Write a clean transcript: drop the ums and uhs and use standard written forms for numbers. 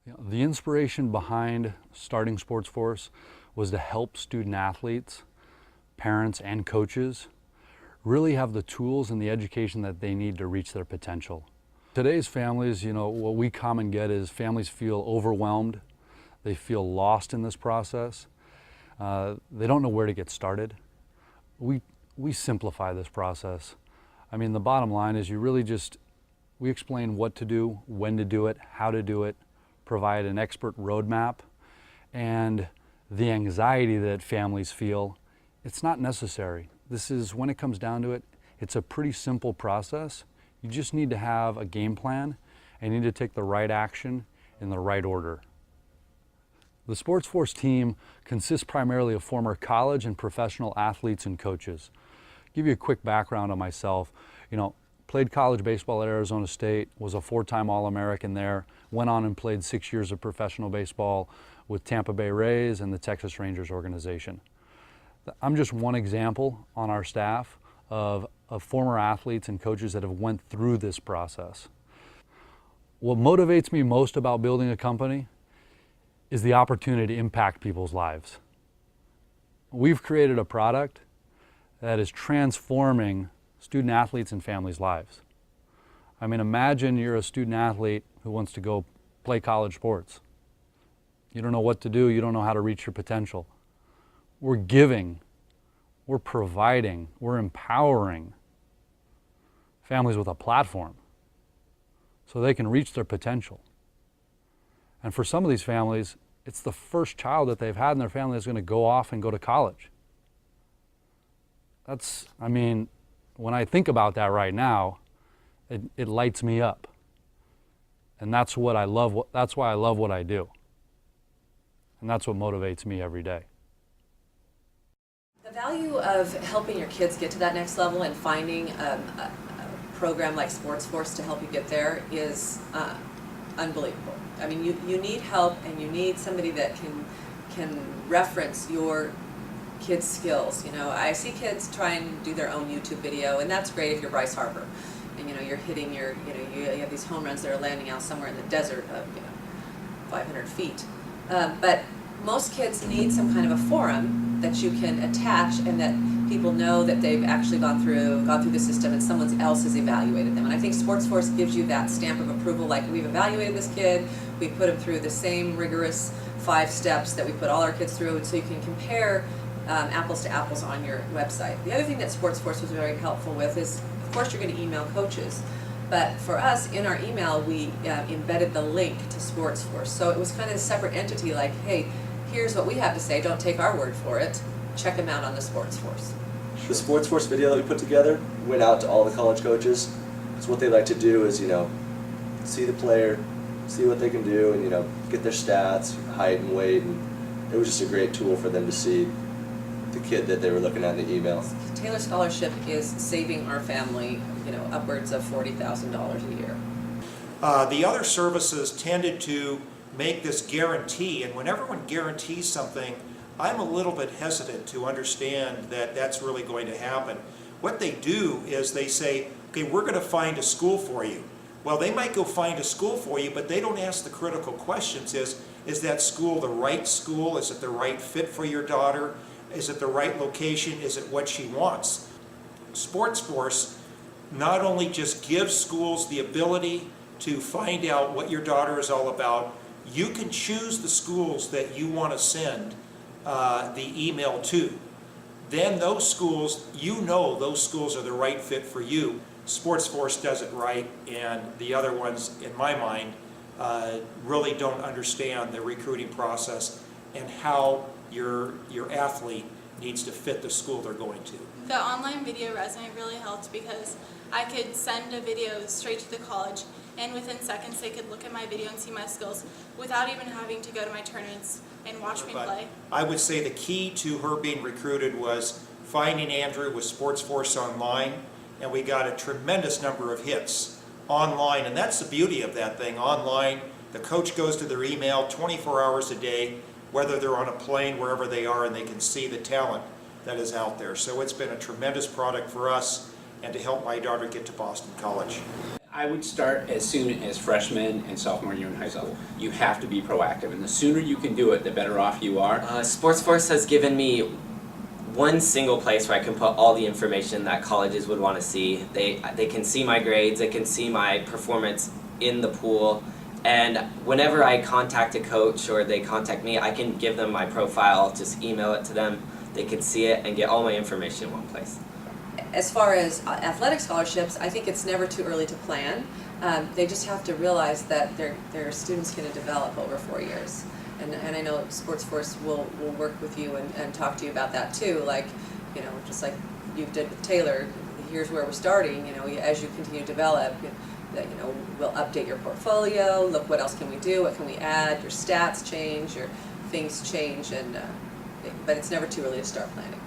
The inspiration behind starting SportsForce was to help student athletes, parents, and coaches really have the tools and the education that they need to reach their potential. Today's families, what we common get is families feel overwhelmed. They feel lost in this process. They don't know where to get started. We simplify this process. I mean, the bottom line is we explain what to do, when to do it, how to do it, provide an expert roadmap, and the anxiety that families feel, it's not necessary. When it comes down to it, it's a pretty simple process. You just need to have a game plan and you need to take the right action in the right order. The SportsForce team consists primarily of former college and professional athletes and coaches. Give you a quick background on myself. Played college baseball at Arizona State, was a 4-time All-American there, went on and played 6 years of professional baseball with Tampa Bay Rays and the Texas Rangers organization. I'm just one example on our staff of former athletes and coaches that have went through this process. What motivates me most about building a company is the opportunity to impact people's lives. We've created a product that is transforming student athletes and families' lives. I mean, imagine you're a student athlete who wants to go play college sports. You don't know what to do, you don't know how to reach your potential. We're giving, we're providing, we're empowering families with a platform so they can reach their potential. And for some of these families, it's the first child that they've had in their family that's going to go off and go to college. When I think about that right now, it lights me up. And that's what I love. That's why I love what I do. And that's what motivates me every day. The value of helping your kids get to that next level and finding a program like SportsForce to help you get there is unbelievable. I mean, you need help, and you need somebody that can reference your kids' skills. I see kids try and do their own YouTube video, and that's great if you're Bryce Harper, and you're hitting you have these home runs that are landing out somewhere in the desert of 500 feet. But most kids need some kind of a forum that you can attach, and that people know that they've actually gone through the system, and someone else has evaluated them. And I think SportsForce gives you that stamp of approval, like, we've evaluated this kid, we put him through the same rigorous 5 steps that we put all our kids through, so you can compare apples to apples on your website. The other thing that SportsForce was very helpful with is, of course, you're going to email coaches, but for us, in our email, we embedded the link to SportsForce. So it was kind of a separate entity, like, hey, here's what we have to say, don't take our word for it, check them out on the SportsForce. The SportsForce video that we put together went out to all the college coaches. So what they like to do is, see the player, see what they can do, and get their stats, height and weight, and it was just a great tool for them to see the kid that they were looking at in the email. Taylor Scholarship is saving our family, upwards of $40,000 a year. The other services tended to make this guarantee, and when everyone guarantees something, I'm a little bit hesitant to understand that that's really going to happen. What they do is they say, okay, we're going to find a school for you. Well, they might go find a school for you, but they don't ask the critical questions. Is that school the right school? Is it the right fit for your daughter? Is it the right location? Is it what she wants? SportsForce not only just gives schools the ability to find out what your daughter is all about, you can choose the schools that you want to send the email to. Then those schools, those schools are the right fit for you. SportsForce does it right, and the other ones, in my mind, really don't understand the recruiting process and how your athlete needs to fit the school they're going to. The online video resume really helped because I could send a video straight to the college, and within seconds they could look at my video and see my skills without even having to go to my tournaments and watch me play. I would say the key to her being recruited was finding Andrew with SportsForce online, and we got a tremendous number of hits online, and that's the beauty of that thing. Online, the coach goes to their email 24 hours a day, whether they're on a plane, wherever they are, and they can see the talent that is out there. So it's been a tremendous product for us and to help my daughter get to Boston College. I would start as soon as freshman and sophomore year in high school. You have to be proactive, and the sooner you can do it, the better off you are. SportsForce has given me one single place where I can put all the information that colleges would want to see. They can see my grades, they can see my performance in the pool, and whenever I contact a coach or they contact me, I can give them my profile, just email it to them. They can see it and get all my information in one place. As far as athletic scholarships, I think it's never too early to plan. They just have to realize that their student's going to develop over 4 years. And I know SportsForce will work with you and talk to you about that too. Like, you know, just like you did with Taylor, here's where we're starting. You know, as you continue to develop, that, you know, we'll update your portfolio. Look, what else can we do? What can we add? Your stats change, your things change, and but it's never too early to start planning.